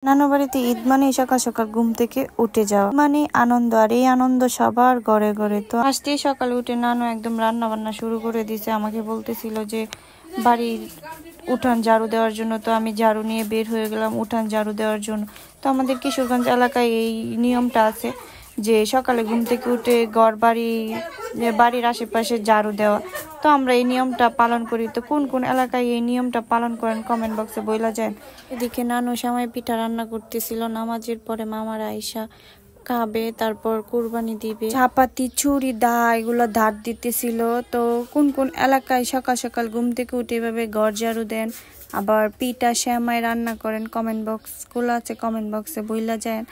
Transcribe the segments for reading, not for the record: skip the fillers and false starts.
নানু বাড়িতে ঈদ মানে সকাল সকাল ঘুম থেকে উঠে যাওয়া মানে আনন্দ, আর এই আনন্দ সবার ঘরে ঘরে। তো আজকে সকালে উঠে নানু একদম রান্না বান্না শুরু করে দিয়েছে। আমাকে বলতেছিল যে বাড়ির উঠান ঝাড়ু দেওয়ার জন্য, তো আমি ঝাড়ু নিয়ে বের হয়ে গেলাম উঠান ঝাড়ু দেওয়ার জন্য। তো আমাদের কিশোরগঞ্জ এলাকায় এই নিয়মটা আছে যে সকালে ঘুম থেকে উঠে বাড়ির আশেপাশে ঝাড়ু দেওয়া। তো আমরা এই নিয়মটা পালন করি। তো কোন কোন এলাকায় এই নিয়মটা পালন করেন কমেন্ট বক্সে বইলা যায়। এদিকে নানু সেমাই পিঠা রান্না করতেছিল। নামাজের পরে মামার আয়েশা খাবে, তারপর কুরবানি দিবে। চাপাতি, ছুরি, দা এগুলো ধার দিতেছিল। তো কোন কোন এলাকায় সকাল সকাল ঘুম থেকে উঠে এভাবে ঘর ঝাড়ু দেন, আবার পিঠা সেমাই রান্না করেন, কমেন্ট বক্স খোলা আছে, কমেন্ট বক্সে বইলা যায়।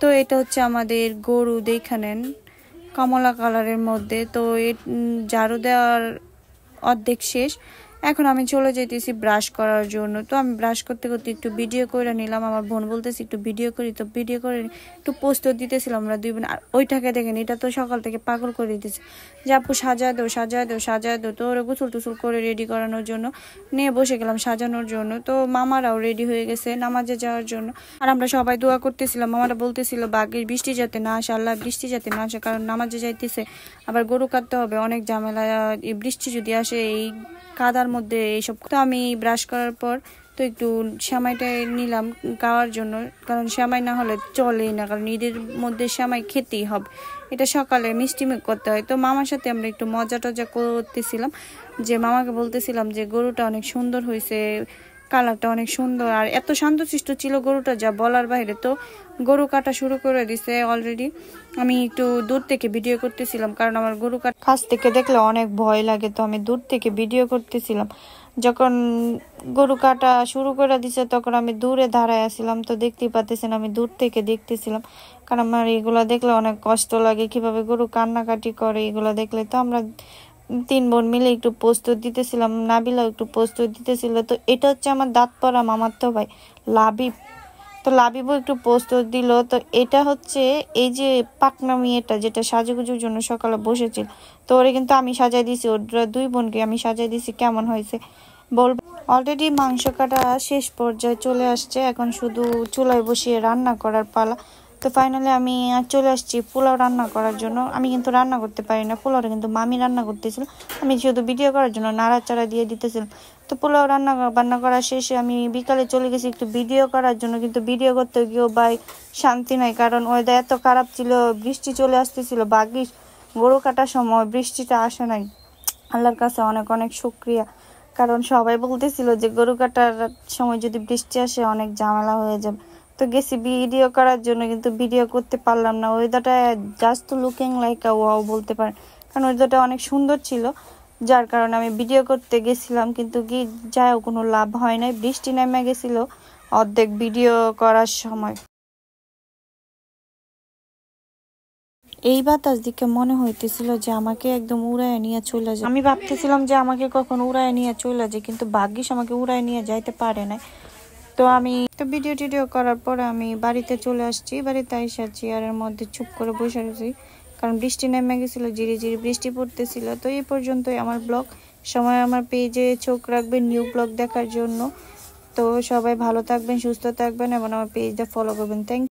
তো এটা হচ্ছে আমাদের গরু, দেখে নেন কমলা কালারের মধ্যে। তো ঝাড়ু দেওয়ার অর্ধেক শেষ। এখন আমি চলে যেতেছি ব্রাশ করার জন্য। তো আমি ব্রাশ করতে করতে একটু ভিডিও করে নিলাম। আমার বোন বলতেছি একটু ভিডিও করি, তো ভিডিও করে একটু পোস্ট দিতেছিলাম আমরা দুই বোন। আর ওইটাকে দেখেন, এটা তো সকাল থেকে পাগল করে দিতেছে যে আপু সাজায় দো সাজায় দো সাজায় দো। তো ওরা গোসল টুসল করে রেডি করানোর জন্য নিয়ে বসে গেলাম সাজানোর জন্য। তো মামারাও রেডি হয়ে গেছে নামাজে যাওয়ার জন্য। আর আমরা সবাই দোয়া করতেছিলাম। মামারা বলতেছিল ভাগ্যের বৃষ্টি যাতে না আসে, আল্লাহ বৃষ্টি যাতে না আসে, কারণ নামাজে যাইতেছে, আবার গরু কাটতে হবে, অনেক ঝামেলা। এই বৃষ্টি যদি আসে এই কাদার মধ্যে এইসব। তো আমি ব্রাশ করার পর তো একটু সেমাইটা নিলাম খাওয়ার জন্য, কারণ সেমাই না হলে চলেই না, কারণ ঈদের মধ্যে সেমাই খেতেই হবে। এটা সকালে মিষ্টিমুখ করতে হয়। তো মামার সাথে আমরা একটু মজা টজা করতেছিলাম, যে মামাকে বলতেছিলাম যে গরুটা অনেক সুন্দর হয়েছে, কালারটা অনেক সুন্দর, আর এত শান্তশিষ্ট ছিল গরুটা যা বলার বাইরে। তো গরু কাটা শুরু করে দিছে অলরেডি। আমি একটু দূর থেকে ভিডিও করতেছিলাম, কারণ আমার গরু কাটা কাছ থেকে দেখলে অনেক ভয় লাগে। তো আমি দূর থেকে ভিডিও করতেছিলাম। যখন গরু কাটা শুরু করে দিছে তখন আমি দূরে দাঁড়ায় আসছিলাম। তো দেখতেই পাচ্ছেন আমি দূর থেকে দেখতেছিলাম, কারণ আমার এগুলা দেখলে অনেক কষ্ট লাগে, কিভাবে গরু কান্নাকাটি করে এগুলা দেখলে। তো আমরা তিন বোন মিলে একটু প্রস্তুত দিতেছিলাম, নাবিলাও একটু প্রস্তুত দিতেছিল। তো এটা হচ্ছে আমার দাঁত পড়া মামাতো ভাই লাবিব। তো লাবিবও একটু প্রস্তুত দিল। তো এটা হচ্ছে এই যে পাকনা মেয়েটা যেটা সাজুগুজুর জন্য সকালে বসেছিল, তো ওরে কিন্তু আমি সাজাই দিছি, ওরা দুই বোনকে আমি সাজাই দিছি। কেমন হয়েছে বলবে। অলরেডি মাংস কাটা শেষ পর্যায়ে চলে আসছে, এখন শুধু চুলায় বসিয়ে রান্না করার পালা। তো ফাইনালি আমি চলে আসছি পোলাও রান্না করার জন্য। আমি কিন্তু রান্না করতে পারি না, পোলাওটা কিন্তু মামি রান্না করতেছিল, আমি শুধু ভিডিও করার জন্য নাড়াচাড়া দিয়ে দিতেছিলাম। তো পোলাও বান্না করা শেষে আমি বিকালে চলে গেছি একটু ভিডিও করার জন্য, কিন্তু ভিডিও করতে গিয়েও ভাই শান্তি নাই, কারণ ওয়েদার এত খারাপ ছিল, বৃষ্টি চলে আসতেছিল। ভাগ্যিস গরু কাটার সময় বৃষ্টিটা আসে নাই, আল্লাহর কাছে অনেক অনেক শুকরিয়া। কারণ সবাই বলতেছিল যে গরু কাটার সময় যদি বৃষ্টি আসে অনেক ঝামেলা হয়ে যাবে। তো গেছি ভিডিও করার জন্য, কিন্তু ভিডিও করতে পারলাম না। ওয়েদারটা জাস্ট লুকিং লাইক আ ওয়াও বলতে পারেন, কারণ ওয়েদারটা অনেক সুন্দর ছিল, যার কারণে আমি ভিডিও করতে গেছিলাম, কিন্তু কি যায়ও কোনো লাভ হয় নাই। বৃষ্টি নেমে গেছিল অর্ধেক ভিডিও করার সময়। এই বাতাস দিকে মনে হইতেছিল যে আমাকে একদম উড়ায় নিয়ে চলে যায়। আমি ভাবতেছিলাম যে আমাকে কখন উড়ায় নিয়ে চলে যায়, কিন্তু ভাগ্যিস আমাকে উড়ায় নিয়ে যাইতে পারে না। তো আমি ভিডিও টিডিও করার পরে আমি বাড়িতে চলে আসছি। বাড়িতে এসে চেয়ারের মধ্যে চুপ করে বসে রয়েছি, কারণ বৃষ্টি নেমে গেছিল, ঝিরি ঝিরি বৃষ্টি পড়তেছিল। তো এই পর্যন্তই আমার ব্লগ। সময় আমার পেজে চোখ রাখবেন নিউ ব্লগ দেখার জন্য। তো সবাই ভালো থাকবেন, সুস্থ থাকবেন এবং আমার পেজটা ফলো করবেন। থ্যাংক